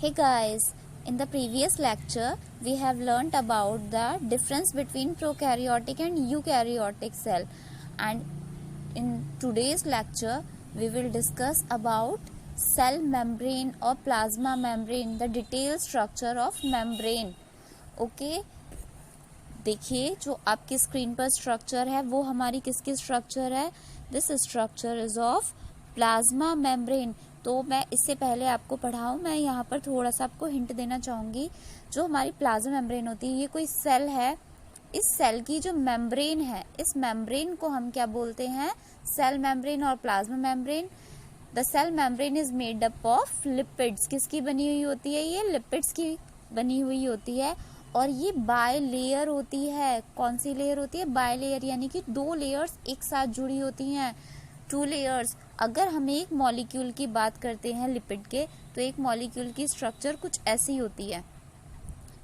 Hey guys, in the previous lecture we have learnt about the difference between prokaryotic and eukaryotic cell, and in today's lecture we will discuss about cell membrane or plasma membrane, the detailed structure of membrane. Okay, देखिए जो आपकी screen पर structure है वो हमारी किसकी structure है? This structure is of plasma membrane. तो मैं इससे पहले आपको पढ़ाऊं, मैं यहाँ पर थोड़ा सा आपको हिंट देना चाहूँगी. जो हमारी प्लाज्मा मेम्ब्रेन होती है, ये कोई सेल है. इस सेल की जो मेम्ब्रेन है, इस मेम्ब्रेन को हम क्या बोलते हैं? सेल मेम्ब्रेन और plasma membrane. The cell membrane is made up of lipids. किसकी बनी हुई होती है? ये लिपिड्स की बनी हुई होती है. और ये बाय लेयर होती है. कौन सी लेयर होती है? बाय लेयर, यानी कि दो लेयर्स एक साथ जुड़ी होती हैं. Two layers. अगर हम एक मॉलिक्यूल की बात करते हैं लिपिड के, तो एक मॉलिक्यूल की स्ट्रक्चर कुछ ऐसी होती है.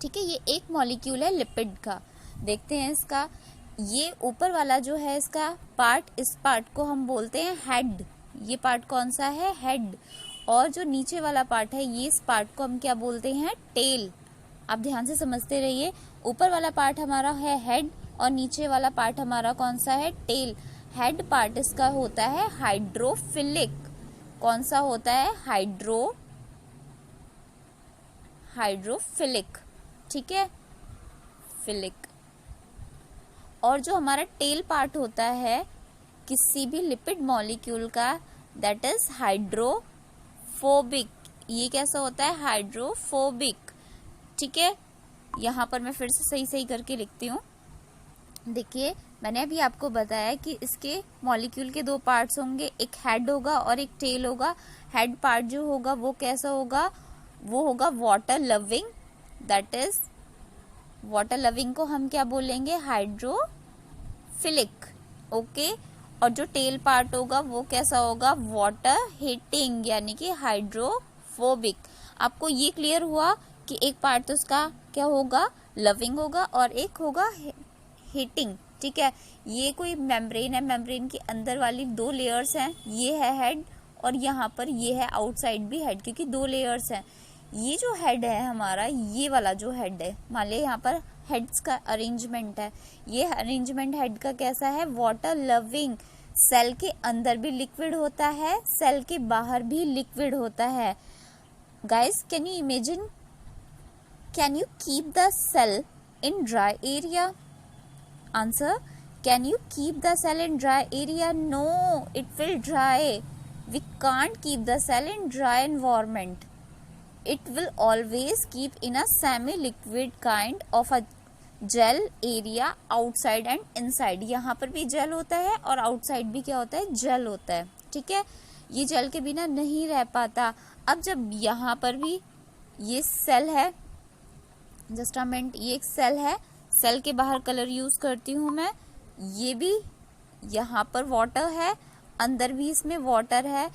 ठीक है, ये एक मॉलिक्यूल है लिपिड का. देखते हैं इसका. ये ऊपर वाला जो है इसका पार्ट, इस पार्ट को हम बोलते हैं हेड. ये पार्ट कौन सा है? हेड. और जो नीचे वाला पार्ट है, ये इस पार्ट को हम क्या बोलते हैं? टेल. आप ध्यान से समझते रहिए. ऊपर वाला पार्ट हमारा है हेड और नीचे वाला पार्ट हमारा कौन सा है? टेल. हेड पार्ट इसका होता है हाइड्रोफिलिक. कौन सा होता है? हाइड्रोफिलिक. ठीक है, फिलिक. और जो हमारा टेल पार्ट होता है किसी भी लिपिड मॉलिक्यूल का, दैट इज हाइड्रोफोबिक. ये कैसा होता है? हाइड्रोफोबिक. ठीक है, यहाँ पर मैं फिर से सही करके लिखती हूँ. देखिए, मैंने अभी आपको बताया कि इसके मॉलिक्यूल के दो पार्ट्स होंगे, एक हेड होगा और एक टेल होगा. हेड पार्ट जो होगा वो कैसा होगा? वो होगा water loving. That is water loving को हम क्या बोलेंगे? हाइड्रोफिलिक. ओके. और जो टेल पार्ट होगा वो कैसा होगा? वाटर हिटिंग, यानी कि हाइड्रोफोबिक. आपको ये क्लियर हुआ कि एक पार्ट तो उसका क्या होगा? लविंग होगा और एक होगा हीटिंग. ठीक है, ये कोई मेम्ब्रेन है. मेम्ब्रेन के अंदर वाली दो लेयर्स हैं. ये है हेड और यहाँ पर ये है आउटसाइड भी हेड, क्योंकि दो लेयर्स हैं. ये जो हेड है हमारा, ये वाला जो हेड है, मान लिया यहाँ पर हेड्स का अरेंजमेंट है. ये अरेंजमेंट हेड का कैसा है? Water loving. सेल के अंदर भी लिक्विड होता है, सेल के बाहर भी लिक्विड होता है. Guys, can you imagine? Can you keep the cell in dry area? Answer: can you keep the cell in dry area? No, it will dry. We can't keep the cell in dry environment. It will always keep in a semi-liquid kind of a gel area outside and inside. यहाँ पर भी jail होता है और outside भी क्या होता है? जेल होता है. ठीक है, ये जेल के बिना नहीं रह पाता. अब जब यहाँ पर भी ये सेल है, जस्ट अ मिनट, ये एक सेल है. सेल के बाहर कलर यूज करती हूँ मैं. ये भी यहाँ पर वाटर है, अंदर भी इसमें वाटर है.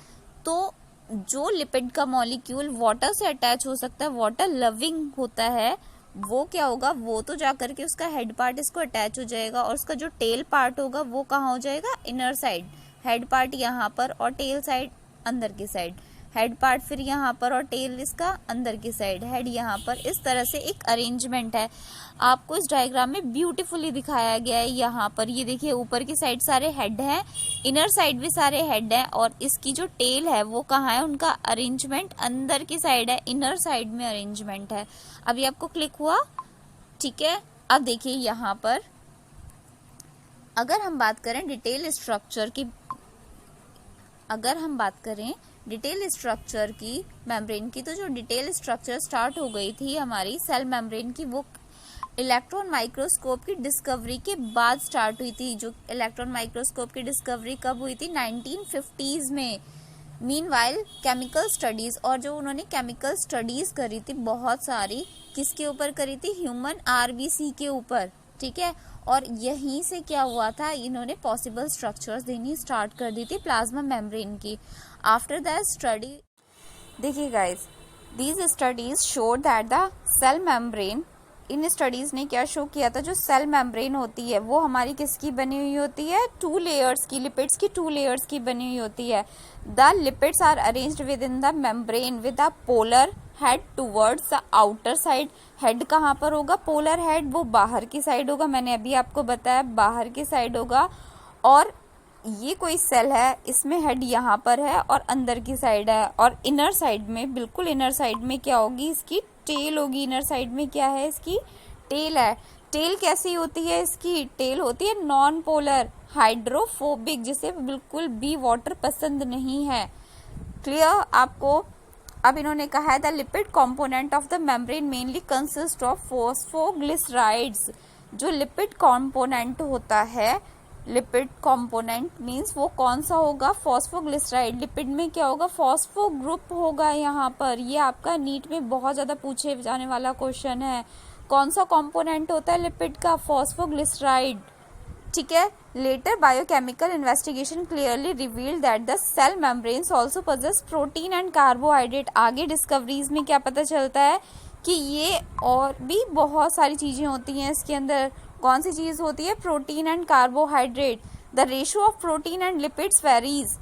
तो जो लिपिड का मॉलिक्यूल वाटर से अटैच हो सकता है, वाटर लविंग होता है, वो क्या होगा? वो तो जाकर के उसका हेड पार्ट इसको अटैच हो जाएगा और उसका जो टेल पार्ट होगा वो कहाँ हो जाएगा? Inner side. हेड पार्ट यहाँ पर और टेल साइड अंदर की साइड. हेड पार्ट फिर यहाँ पर और टेल इसका अंदर की साइड. हेड यहाँ पर. इस तरह से एक अरेंजमेंट है. आपको इस डायग्राम में ब्यूटीफुली दिखाया गया है. यहाँ पर ये देखिए, ऊपर की साइड सारे हेड हैं, इनर साइड भी सारे हेड हैं, और इसकी जो टेल है वो कहाँ है? उनका अरेंजमेंट अंदर की साइड है, इनर साइड में अरेंजमेंट है. अभी आपको क्लिक हुआ? ठीक है. अब देखिए यहाँ पर अगर हम बात करें डिटेल स्ट्रक्चर की, डिटेल स्ट्रक्चर की मेम्ब्रेन की, तो जो डिटेल स्ट्रक्चर स्टार्ट हो गई थी हमारी सेल मेम्ब्रेन की, वो इलेक्ट्रॉन माइक्रोस्कोप की डिस्कवरी के बाद स्टार्ट हुई थी. जो इलेक्ट्रॉन माइक्रोस्कोप की डिस्कवरी कब हुई थी? 1950s में. मीनवाइल केमिकल स्टडीज, और जो उन्होंने केमिकल स्टडीज करी थी बहुत सारी, किसके ऊपर करी थी? ह्यूमन आरबीसी के ऊपर. ठीक है, और यहीं से क्या हुआ था? इन्होंने पॉसिबल स्ट्रक्चर्स देनी स्टार्ट कर दी थी प्लाज्मा मेम्ब्रेन की. आफ्टर दैट स्टडी, देखिए guys, these studies showed that the cell membrane, इन स्टडीज ने क्या शो किया था? जो सेल मेम्ब्रेन होती है वो हमारी किसकी बनी हुई होती है? टू लेयर्स की, लिपिड्स की टू लेयर्स की बनी हुई होती है. The lipids are arranged within the membrane with a polar head towards the outer side. Head कहाँ पर होगा? पोलर हेड वो बाहर की साइड होगा, मैंने अभी आपको बताया बाहर की साइड होगा। और ये कोई सेल है, इसमें हेड यहाँ पर है और अंदर की साइड है, और इनर साइड में, बिल्कुल इनर साइड में क्या होगी? इसकी टेल होगी। इनर साइड में क्या है? इसकी टेल है। टेल कैसी होती है? इसकी टेल होती है नॉन पोलर, हाइड्रोफोबिक, जिसे बिल्कुल भी वाटर पसंद नहीं है। क्लियर आपको? अब इन्होंने कहा है the lipid component of the membrane mainly consist of phosphoglycerides. जो लिपिड कंपोनेंट होता है, लिपिड कंपोनेंट मींस वो कौन सा होगा? फॉस्फोग्लिसराइड। लिपिड में क्या होगा? फॉस्फो ग्रुप होगा यहाँ पर। ये आपका नीट में बहुत ज्यादा पूछे जाने वाला क्वेश्चन है। कौन सा कंपोनेंट होता है लिपिड का? फॉस्फोग्लिसराइड। ठीक है। Later biochemical investigation clearly revealed that the cell membranes also possess protein and carbohydrate. आगे डिस्कवरीज में क्या पता चलता है कि ये और भी बहुत सारी चीजें होती हैं इसके अंदर। कौन सी चीज होती है? Protein and carbohydrate. The ratio of protein and lipids varies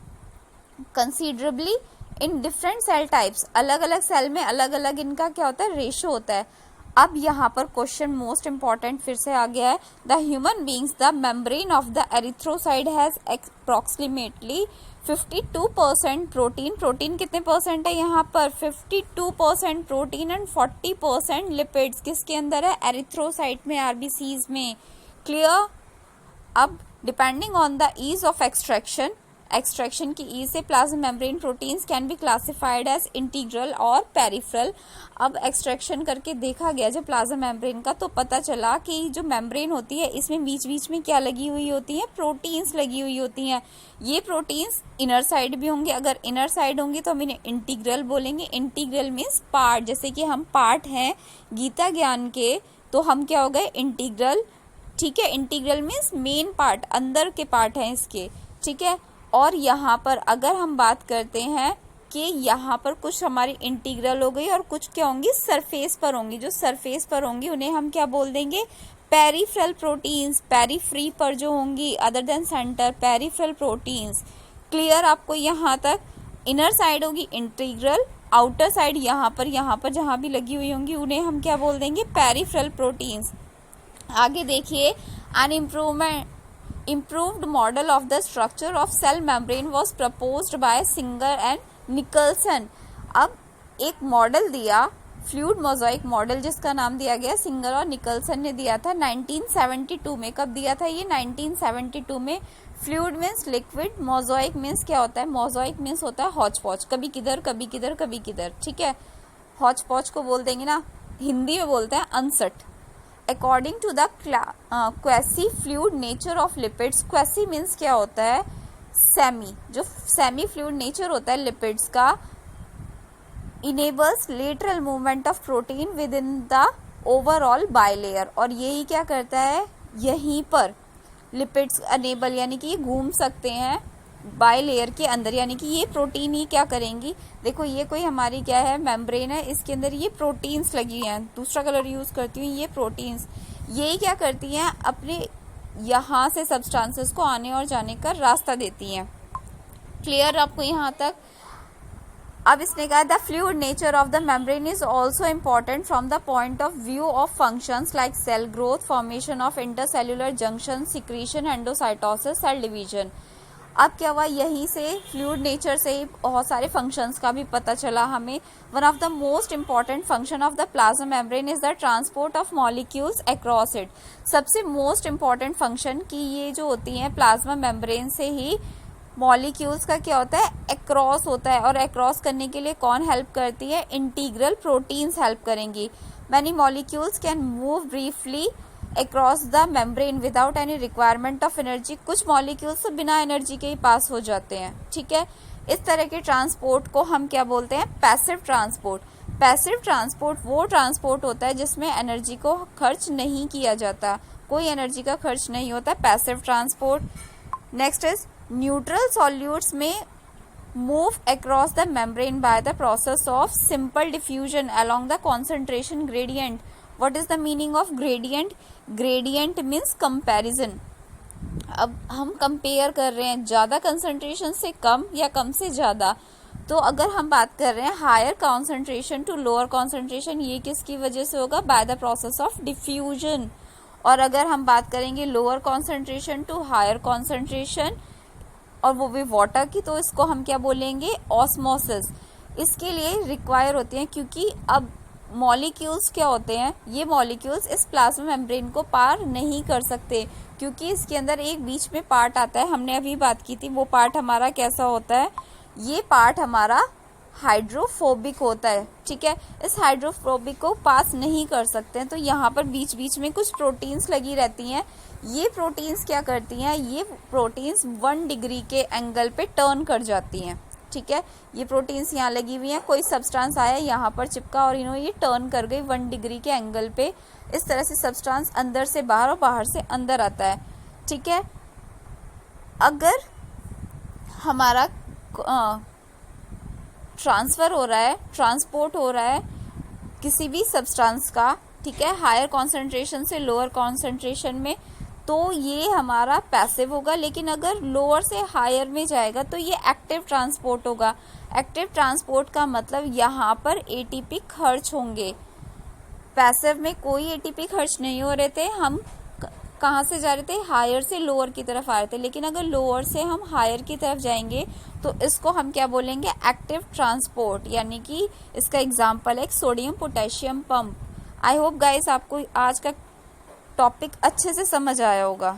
considerably in different cell types. अलग अलग सेल में अलग अलग इनका क्या होता है? रेशियो होता है। अब यहाँ पर क्वेश्चन मोस्ट इंपॉर्टेंट फिर से आ गया है। The human beings the membrane of the erythrocyte has approximately 52% protein. Protein कितने परसेंट है यहाँ पर? 52% प्रोटीन एंड 40% लिपिड्स। किसके अंदर है? एरिथ्रोसाइट में, आरबीसीज में। क्लियर? अब depending on the ease of extraction की ईज से plasma membrane proteins can be classified as integral और पेरिफेरल। अब एक्सट्रैक्शन करके देखा गया जो प्लाज्मा मेम्ब्रेन का, तो पता चला कि जो मेम्ब्रेन होती है इसमें बीच बीच में क्या लगी हुई होती है? प्रोटीन्स लगी हुई होती हैं। ये प्रोटीन्स इनर साइड भी होंगे। अगर इनर साइड होंगे तो हम इन्हें इंटीग्रल बोलेंगे। इंटीग्रल मीन्स पार्ट, जैसे कि हम पार्ट हैं गीता ज्ञान के, तो हम क्या हो गए? इंटीग्रल। ठीक है। इंटीग्रल मीन्स मेन पार्ट, अंदर के पार्ट हैं इसके। ठीक है। और यहाँ पर अगर हम बात करते हैं कि यहाँ पर कुछ हमारी इंटीग्रल हो गई और कुछ क्या होंगी? सरफेस पर होंगी। जो सरफेस पर होंगी उन्हें हम क्या बोल देंगे? Peripheral proteins. पेरीफ्री पर जो होंगी other than centre, peripheral proteins. Clear आपको यहाँ तक? इनर साइड होगी इंटीग्रल, आउटर साइड यहाँ पर जहाँ भी लगी हुई होंगी उन्हें हम क्या बोल देंगे? Peripheral proteins. आगे देखिए, N improved model of the structure of cell membrane was proposed by Singer and Nicholson। अब एक मॉडल दिया, फ्लूइड मोज़ाइक मॉडल, जिसका नाम दिया गया सिंगर और निकलसन ने दिया था 1972 में। कब दिया था ये? 1972 में। Fluid means liquid, mosaic means क्या होता है? मोज़ाइक मीन्स होता है हौच पौच, कभी किधर कभी किधर कभी किधर। ठीक है। हौच पौच को बोल देंगे ना, हिंदी में बोलते हैं अनसट। According to the quasi fluid nature of lipids. Quasi means क्या होता है? सेमी। जो सेमी फ्लूइड नेचर होता है लिपिड्स का, enables lateral movement of protein with in the overall bilayer. और यही क्या करता है? यहीं पर लिपिड्स अनेबल, यानी कि ये घूम सकते हैं बाय लेयर के अंदर, यानी कि ये प्रोटीन ही क्या करेंगी? देखो ये कोई हमारी क्या है? मेम्ब्रेन है, इसके अंदर ये प्रोटीन्स लगी हैं। दूसरा कलर यूज करती हूँ, ये प्रोटीन्स यही क्या करती हैं? अपने यहाँ से सब्सटेंसेस को आने और जाने का रास्ता देती हैं। क्लियर आपको यहाँ तक? अब इसने कहा the fluid nature of the membrane is also important from the point of view of functions like cell growth, formation of intercellular junction, secretion, endocytosis, cell division. अब क्या हुआ? यहीं से फ्लूइड नेचर से ही बहुत सारे फंक्शंस का भी पता चला हमें। One of the most important function of the plasma membrane is the transport of molecules across it. सबसे मोस्ट इंपॉर्टेंट फंक्शन की ये जो होती हैं प्लाज्मा मेम्ब्रेन से ही मॉलिक्यूल्स का क्या होता है? अक्रॉस होता है। और अक्रॉस करने के लिए कौन हेल्प करती है? इंटीग्रल प्रोटीन्स हेल्प करेंगी। Many molecules can move briefly across the membrane without any requirement of energy. कुछ मॉलिक्यूल्स तो बिना एनर्जी के ही पास हो जाते हैं। ठीक है। इस तरह के ट्रांसपोर्ट को हम क्या बोलते हैं? Passive transport. पैसिव ट्रांसपोर्ट वो ट्रांसपोर्ट होता है जिसमें एनर्जी को खर्च नहीं किया जाता, कोई एनर्जी का खर्च नहीं होता, passive transport. Next is neutral solutes में move across the membrane by the process of simple diffusion along the concentration gradient. What is the meaning of gradient? Gradient means comparison. अब हम कंपेयर कर रहे हैं ज्यादा कंसंट्रेशन से कम या कम से ज्यादा, तो अगर हम बात कर रहे हैं higher concentration to lower concentration, ये किसकी वजह से होगा? By the process of diffusion. और अगर हम बात करेंगे lower concentration to higher concentration, और वो भी वाटर की, तो इसको हम क्या बोलेंगे? ऑस्मोसिस। इसके लिए रिक्वायर होती है, क्योंकि अब मॉलिक्यूल्स क्या होते हैं, ये मॉलिक्यूल्स इस प्लाज्मा मेम्ब्रेन को पार नहीं कर सकते, क्योंकि इसके अंदर एक बीच में पार्ट आता है, हमने अभी बात की थी, वो पार्ट हमारा कैसा होता है? ये पार्ट हमारा हाइड्रोफोबिक होता है, ठीक है। इस हाइड्रोफोबिक को पास नहीं कर सकते हैं, तो यहाँ पर बीच बीच में कुछ प्रोटीन्स लगी रहती हैं। ये प्रोटीन्स क्या करती हैं? ये प्रोटीन्स 1 डिग्री के एंगल पे टर्न कर जाती हैं, ठीक है। ये प्रोटीन्स यहाँ लगी हुई हैं, कोई सब्सटेंस आया यहाँ पर चिपका और इन्होंने ये टर्न कर गई 1 डिग्री के एंगल पे। इस तरह से सब्सटेंस अंदर से बाहर और बाहर से अंदर आता है, ठीक है। अगर हमारा ट्रांसफर हो रहा है, ट्रांसपोर्ट हो रहा है किसी भी सब्सटेंस का, ठीक है, हायर कॉन्सेंट्रेशन से लोअर कॉन्सेंट्रेशन में, तो ये हमारा पैसिव होगा। लेकिन अगर लोअर से हायर में जाएगा तो ये एक्टिव ट्रांसपोर्ट होगा। एक्टिव ट्रांसपोर्ट का मतलब यहाँ पर एटीपी खर्च होंगे। पैसिव में कोई एटीपी खर्च नहीं हो रहे थे, हम कहाँ से जा रहे थे? हायर से लोअर की तरफ आ रहे थे। लेकिन अगर लोअर से हम हायर की तरफ जाएंगे तो इसको हम क्या बोलेंगे? एक्टिव ट्रांसपोर्ट, यानी कि इसका एग्जाम्पल है sodium potassium pump. I hope guys आपको आज का टॉपिक अच्छे से समझ आया होगा।